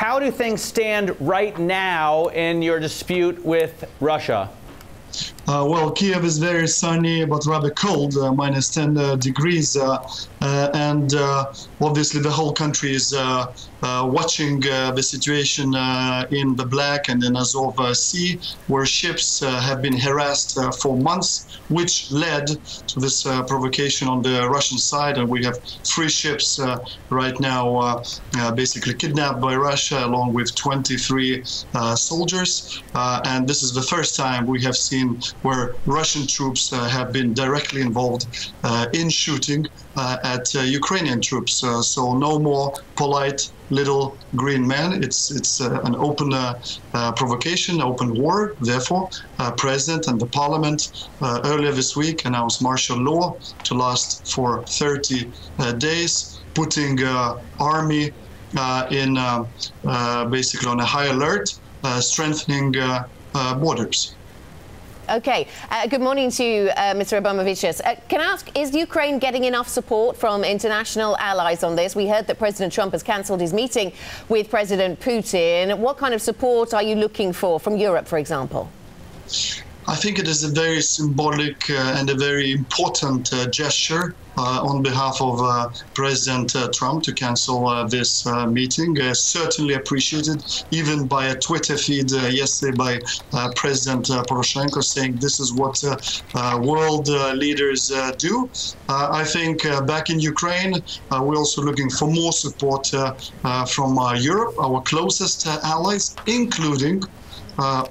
How do things stand right now in your dispute with Russia? Well, Kiev is very sunny, but rather cold, minus 10 degrees. And obviously the whole country is watching the situation in the Black and in Azov Sea, where ships have been harassed for months, which led to this provocation on the Russian side. And we have 3 ships right now basically kidnapped by Russia, along with 23 soldiers. And this is the first time we have seen where Russian troops have been directly involved in shooting at Ukrainian troops. So no more polite little green men. It's an open provocation, open war. Therefore, President and the Parliament earlier this week announced martial law to last for 30 days, putting army in basically on a high alert, strengthening borders. Okay. Good morning to you, Mr. Abromavicius. Can I ask, is Ukraine getting enough support from international allies on this? We heard that President Trump has cancelled his meeting with President Putin. What kind of support are you looking for from Europe, for example? I think it is a very symbolic and a very important gesture on behalf of President Trump to cancel this meeting. Certainly appreciated, even by a Twitter feed yesterday by President Poroshenko, saying this is what world leaders do. I think back in Ukraine, we're also looking for more support from Europe, our closest allies, including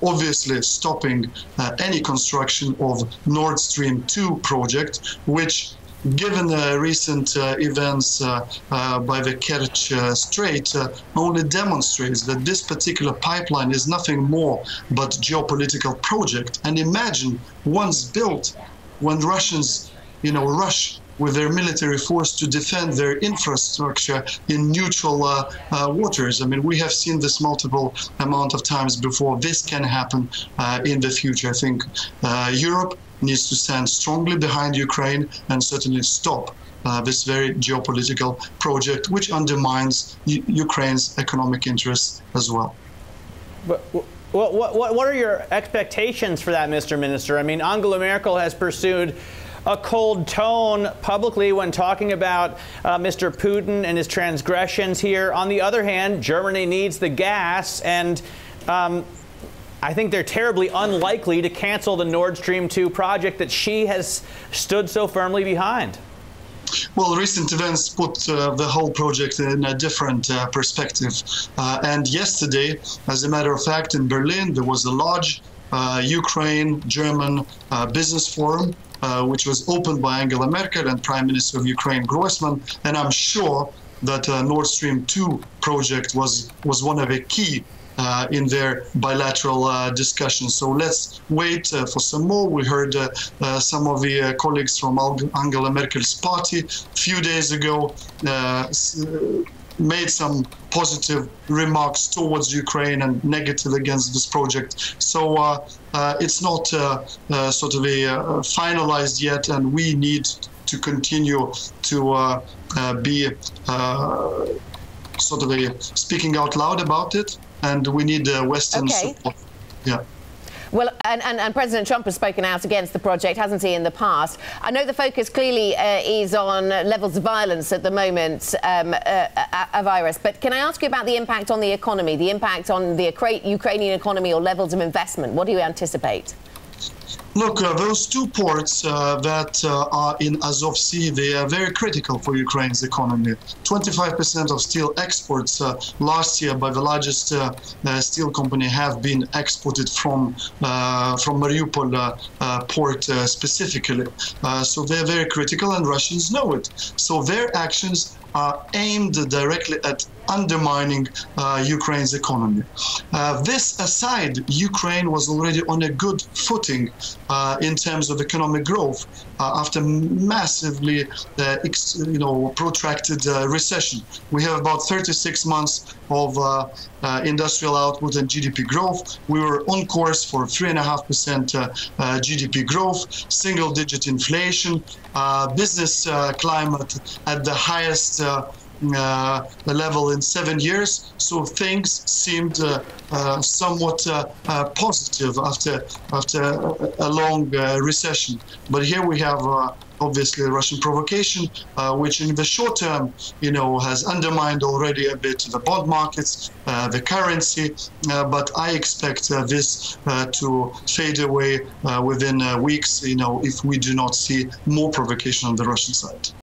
obviously stopping any construction of Nord Stream 2 project, which, given the recent events by the Kerch Strait, only demonstrates that this particular pipeline is nothing more but geopolitical project. And imagine, once built, when Russians, rush with their military force to defend their infrastructure in neutral waters. I mean, we have seen this multiple amount of times before. This can happen in the future. I think Europe needs to stand strongly behind Ukraine and certainly stop this very geopolitical project, which undermines Ukraine's economic interests as well. But what are your expectations for that, Mr. Minister? I mean, Angela Merkel has pursued a cold tone publicly when talking about Mr. Putin and his transgressions here. On the other hand, Germany needs the gas, and I think they're terribly unlikely to cancel the Nord Stream 2 project that she has stood so firmly behind. Well, recent events put the whole project in a different perspective. And yesterday, as a matter of fact, in Berlin, there was a large Ukraine-German business forum, which was opened by Angela Merkel and Prime Minister of Ukraine, Groisman. And I'm sure that Nord Stream 2 project was one of the key in their bilateral discussions. So let's wait for some more. We heard some of the colleagues from Angela Merkel's party a few days ago made some positive remarks towards Ukraine and negative against this project. So it's not sort of finalized yet, and we need to continue to be sort of speaking out loud about it, and we need Western support. Yeah. Well, and President Trump has spoken out against the project, hasn't he, in the past? I know the focus clearly is on levels of violence at the moment, Aivaras, but can I ask you about the impact on the economy, the impact on the Ukrainian economy or levels of investment? What do you anticipate? Look, those 2 ports that are in Azov Sea, they are very critical for Ukraine's economy. 25% of steel exports last year by the largest steel company have been exported from Mariupol port specifically. So they're very critical, and Russians know it. So their actions are aimed directly at undermining Ukraine's economy. This aside, Ukraine was already on a good footing in terms of economic growth after massively protracted recession. We have about 36 months of industrial output and GDP growth. We were on course for 3.5% GDP growth, single-digit inflation, business climate at the highest level in 7 years. So things seemed somewhat positive after a long recession. But here we have obviously Russian provocation, which in the short term, has undermined already a bit the bond markets, the currency. But I expect this to fade away within weeks, if we do not see more provocation on the Russian side.